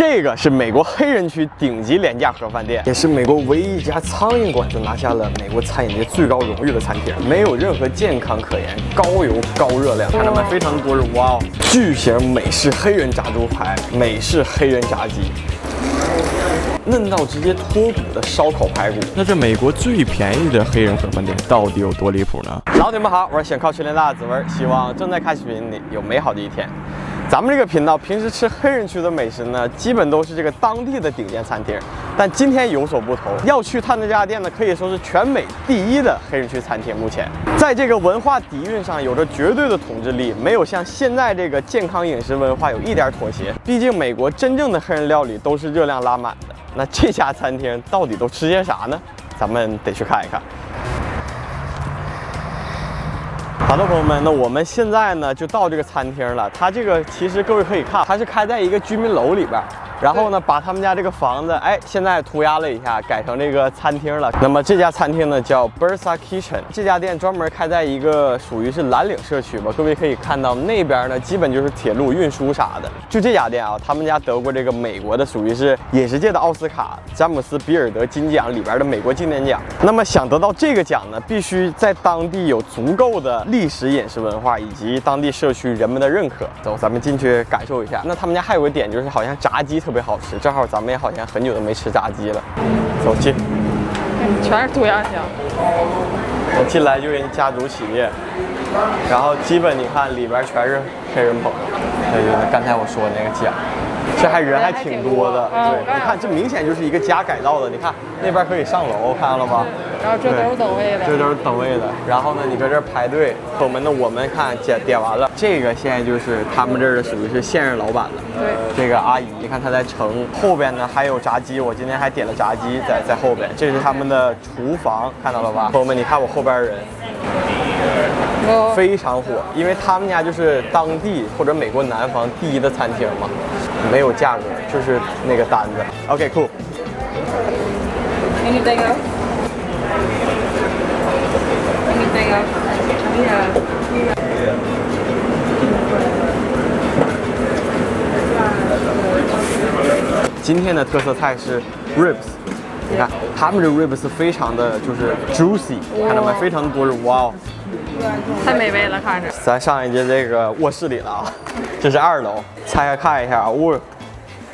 这个是美国黑人区顶级廉价盒饭店，也是美国唯一一家苍蝇馆子拿下了美国餐饮界最高荣誉的餐厅，没有任何健康可言，高油高热量，看到没？非常多是哇哦，巨型美式黑人炸猪排，美式黑人炸鸡。 嫩到直接脱骨的烧烤排骨，那这美国最便宜的黑人盒饭店到底有多离谱呢？老铁们好，我是想靠训练大的子文，希望正在看视频的你有美好的一天。咱们这个频道平时吃黑人区的美食呢，基本都是这个当地的顶尖餐厅，但今天有所不同，要去探的这家店呢，可以说是全美第一的黑人区餐厅。目前在这个文化底蕴上有着绝对的统治力，没有像现在这个健康饮食文化有一点妥协。毕竟美国真正的黑人料理都是热量拉满的。 那这家餐厅到底都吃些啥呢？咱们得去看一看。好的，朋友们，那我们现在呢就到这个餐厅了。它这个其实各位可以看，它是开在一个居民楼里边。 然后呢，把他们家这个房子，现在涂鸦了一下，改成这个餐厅了。那么这家餐厅呢叫 Bertha Kitchen， 这家店专门开在一个属于是蓝领社区吧。各位可以看到那边呢，基本就是铁路运输啥的。就这家店啊，他们家得过这个美国的属于是饮食界的奥斯卡詹姆斯比尔德金奖里边的美国经典奖。那么想得到这个奖呢，必须在当地有足够的历史饮食文化以及当地社区人们的认可。走，咱们进去感受一下。那他们家还有个点就是好像炸鸡特别好吃，正好咱们也好像很久都没吃炸鸡了。走进，全是涂鸦香。我进来就人家族企业，然后基本你看里边全是黑人朋友。对，刚才我说的那个奖，这人还挺多的。对，你看这明显就是一个家改造的。你看那边可以上楼，看到了吗？ 然后这都是等位的，这都是等位的。然后呢，你搁这儿排队，朋友们，那我们看点完了，这个现在就是他们这儿的属于是现任老板了。对，这个阿姨，你看她在盛，后边呢还有炸鸡，我今天还点了炸鸡在后边。这是他们的厨房，看到了吧？朋友们，你看我后边人。 非常火，因为他们家就是当地或者美国南方第一的餐厅嘛，没有价格，就是那个单子。OK， cool。Anything else? Anything else? Yeah. 今天的特色菜是 ribs。 你看，他们这 ribs 非常的就是 juicy， 看到没？非常多是哇哦，太美味了，看着。咱上一节这个卧室里了啊，这是2楼，拆开看一下啊，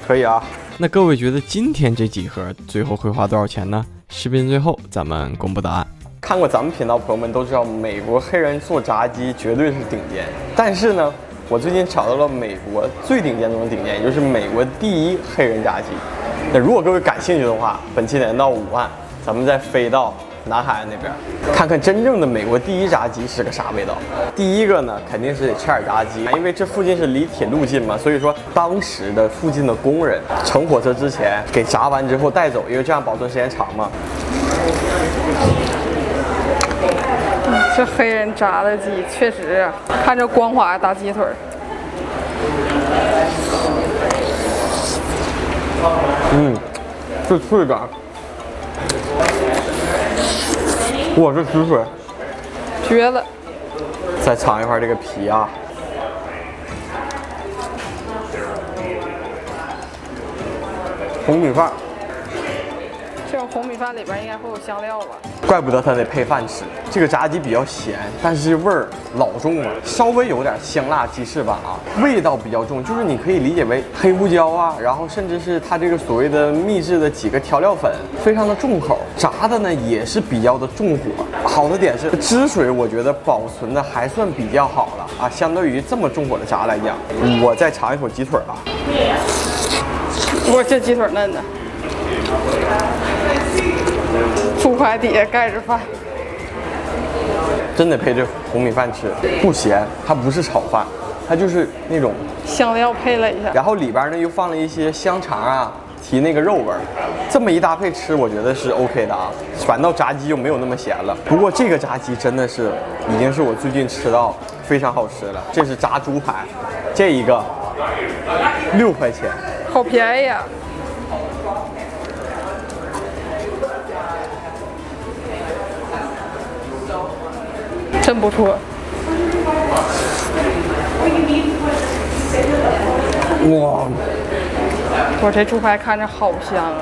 可以啊。那各位觉得今天这几盒最后会花多少钱呢？视频最后咱们公布答案。看过咱们频道朋友们都知道，美国黑人做炸鸡绝对是顶尖，但是呢，我最近找到了美国最顶尖中的顶尖，也就是美国第一黑人炸鸡。 那如果各位感兴趣的话，本期点到5万，咱们再飞到南海岸那边，看看真正的美国第一炸鸡是个啥味道。第一个呢，肯定是得吃点炸鸡，因为这附近是离铁路近嘛，所以说当时的附近的工人乘火车之前给炸完之后带走，因为这样保存时间长嘛。这黑人炸的鸡确实看着光滑的大鸡腿。 这脆感，哇，这汁水，绝了！再尝一块这个皮啊，红米饭，这种红米饭里边应该会有香料吧？怪不得它得配饭吃。这个炸鸡比较咸，但是味儿老重了，稍微有点香辣鸡翅版啊，味道比较重，就是你可以理解为黑胡椒啊，然后甚至是它这个所谓的秘制的几个调料粉，非常的重口。炸的呢也是比较的重火。好的点是汁水，我觉得保存的还算比较好了啊，相对于这么重火的炸来讲，我再尝一口鸡腿啊。哇，这鸡腿嫩的。 猪排底下盖着饭，真得配这红米饭吃，不咸，它不是炒饭，它就是那种香料配了一下，然后里边呢又放了一些香肠啊，提那个肉味儿，这么一搭配吃，我觉得是 OK 的啊。反倒炸鸡就没有那么咸了。不过这个炸鸡真的是已经是我最近吃到非常好吃了。这是炸猪排，这一个6块钱，好便宜啊！真不错。哇，我这猪排看着好香啊！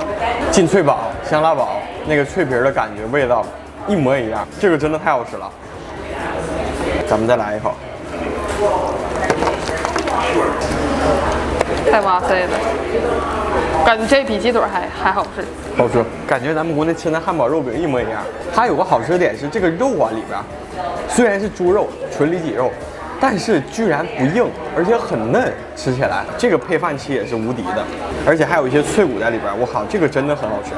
劲脆堡、香辣堡那个脆皮的感觉、味道一模一样，这个真的太好吃了。咱们再来一口，太哇塞了，感觉这比鸡腿还好吃。好吃，感觉咱们国内吃那汉堡肉饼一模一样。它有个好吃的点是这个肉啊里边，虽然是猪肉纯里脊肉，但是居然不硬，而且很嫩，吃起来这个配饭期也是无敌的，而且还有一些脆骨在里边。我靠，这个真的很好吃。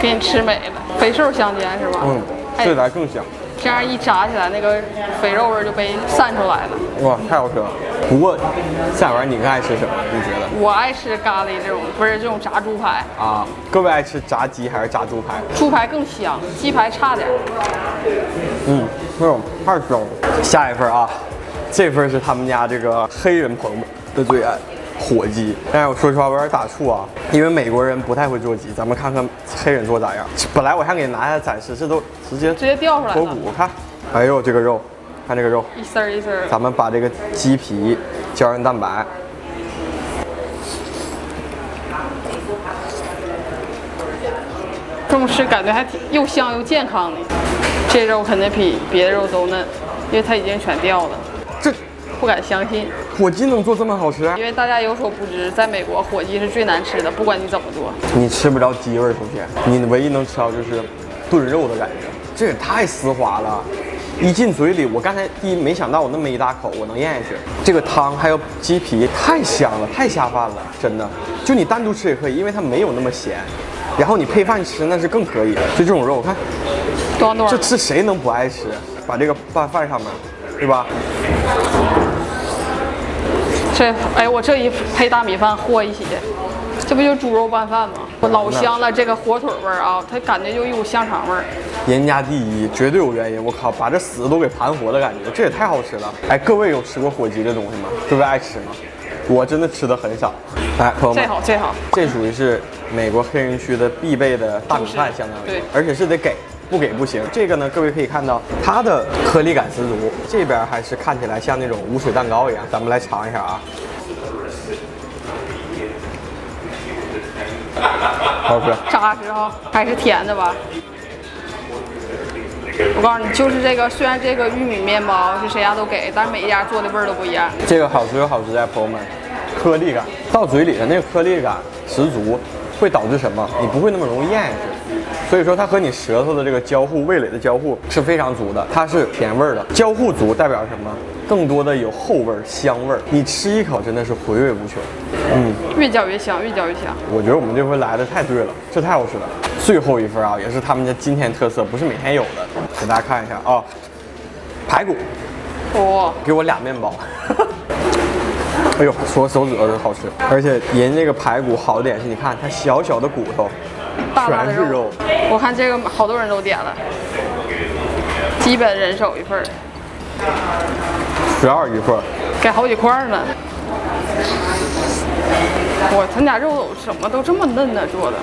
给你吃美了，肥瘦相间是吧？嗯，这来更香。这样一炸起来，那个肥肉味就被散出来了。哇，太好吃了！不过，下玩你更爱吃什么？你觉得？我爱吃咖喱这种，不是这种炸猪排啊？各位爱吃炸鸡还是炸猪排？猪排更香，鸡排差点。嗯，那种太香了。下一份啊，这份是他们家这个黑人朋友们的最爱。火鸡，但是我说实话我有点打怵啊，因为美国人不太会做鸡，咱们看看黑人做咋样。本来我想给你拿下来展示，这都直接掉出来了。脱骨，看，哎呦这个肉，看这个肉，一丝一丝。咱们把这个鸡皮胶原蛋白，这么吃感觉还挺又香又健康的。这肉肯定比别的肉都嫩，因为它已经全掉了。这不敢相信。火鸡能做这么好吃？因为大家有所不知，在美国火鸡是最难吃的，不管你怎么做。你吃不着鸡味儿，同学，你唯一能吃到就是炖肉的感觉，这也太丝滑了。一进嘴里，我刚才没想到我那么一大口我能咽下去。这个汤还有鸡皮太香了，太下饭了，真的。就你单独吃也可以，因为它没有那么咸。然后你配饭吃那是更可以。就这种肉，看，端端，这吃谁能不爱吃？把这个拌饭上面，对吧？哎，我这一配大米饭和一起，这不就猪肉拌饭吗？老香了，这个火腿味儿啊，它感觉就一股香肠味儿。严家第一，绝对有原因。我靠，把这死的都给盘活的感觉，这也太好吃了。哎，各位有吃过火鸡这东西吗？各位爱吃吗？我真的吃的很少。哎，朋友们，这好，这属于是美国黑人区的必备的大米饭，相当于，对，而且是得给。不给不行。这个呢，各位可以看到它的颗粒感十足，这边还是看起来像那种无水蛋糕一样。咱们来尝一下啊，好吃，扎实哈，还是甜的吧？我告诉你，就是这个，虽然这个玉米面包是谁家都给，但是每一家做的味儿都不一样。这个好吃有好吃在，朋友们，颗粒感到嘴里的那个颗粒感十足，会导致什么？你不会那么容易咽下去。所以说它和你舌头的这个交互、味蕾的交互是非常足的，它是甜味儿的，交互足代表什么？更多的有后味儿、香味儿，你吃一口真的是回味无穷。越嚼越香，越嚼越香。我觉得我们这回来的太对了，这太好吃了。最后一份啊，也是他们家今天特色，不是每天有的，给大家看一下啊，排骨，哦，给我俩面包。哎呦，说手指头都好吃，而且人这个排骨好点是，你看它小小的骨头，全是肉。我看这个好多人都点了，基本人手一份，12一份，给好几块呢。哇，他家肉什么都这么嫩呢，做的。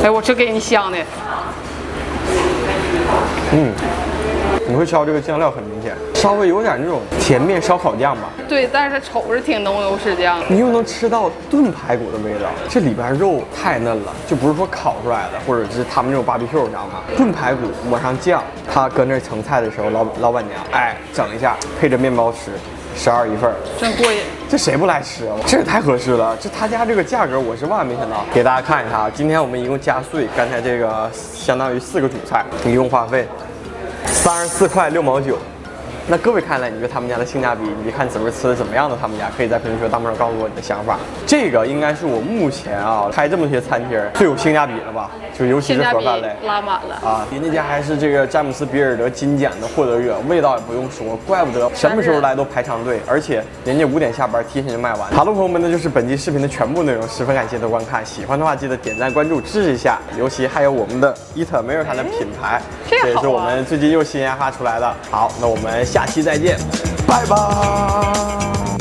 哎，我这给你香的。你会挑这个酱料很明显，稍微有点那种甜面烧烤酱吧。对，但是它瞅着挺浓油赤酱，你又能吃到炖排骨的味道，这里边肉太嫩了，就不是说烤出来的，或者是他们这种 BBQ， 你知道吗？炖排骨抹上酱，他搁那盛菜的时候，老板娘整一下，配着面包吃，12一份，真过瘾。这谁不来吃啊？这也太合适了，这他家这个价格我是万万没想到。给大家看一下啊，今天我们一共加税，刚才这个相当于4个主菜，一共花费34块6毛9。那各位看来，你觉得他们家的性价比？你看怎么吃的怎么样的？他们家可以在评论区弹幕上告诉我你的想法。这个应该是我目前啊开这么些餐厅最有性价比了吧？就尤其是盒饭类拉满了啊！人家家还是这个詹姆斯比尔德金奖的获得者，味道也不用说，怪不得什么时候来都排长队，而且人家5点下班提前就卖完。好了，朋友们，那就是本期视频的全部内容，十分感谢的观看，喜欢的话记得点赞关注支持一下，尤其还有我们的Eat America的品牌，这也是我们最近又新研发出来的。好，那我们下期再见，拜拜。